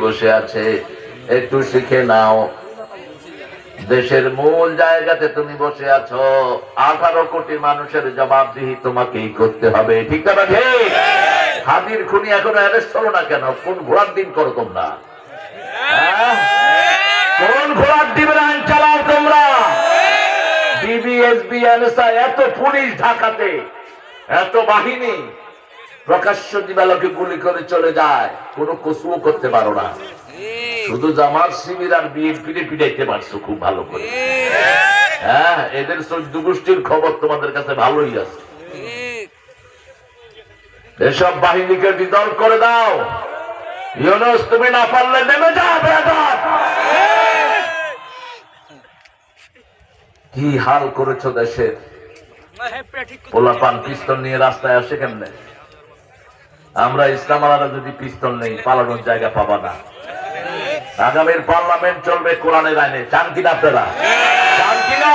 বসে আছে, একটু শিখে নাও। দেশের মূল জায়গাতে তুমি বসে আছো, 18 কোটি মানুষের জবাবদিহি তোমাকেই করতে হবে, ঠিক না? ঠিক। হাদির খুনি এখনো অ্যারেস্ট হলো না কেন? কোন ঘোড়ার ডিম করো তোমরা? কোন ঘোড়ার ডিমের আইন চালাও তোমরা? বিবিএসবি, এনএসআই, এত পুলিশ ঢাকাতে, এত বাহিনী, প্রকাশ্য দিবালোকে গুলি করে চলে যায়, কোনো কসুও করতে পারো না। শুধু জামাত শিবির আর বিএনপিকে পিটাইতে পারছো খুব ভালো করে। হ্যাঁ, এদের 14 গোষ্ঠীর খবর তোমাদের কাছে ভালোই আছে। এসব বাহিনীকে বিদল করে দাও। ইউনূস, তুমি না পারলে নেমে যাও। বেয়াদব, কি হাল করেছো দেশের। পোলাপান পিস্তল নিয়ে রাস্তায় আসে কেমনে? আমরা ইসলাম আলাদা যদি পিস্তল নেই, পালানোর জায়গা পাবা না। আগামীর পার্লামেন্ট চলবে কোরআনের আইনে, চান কিনা আপনারা? চান কিনা?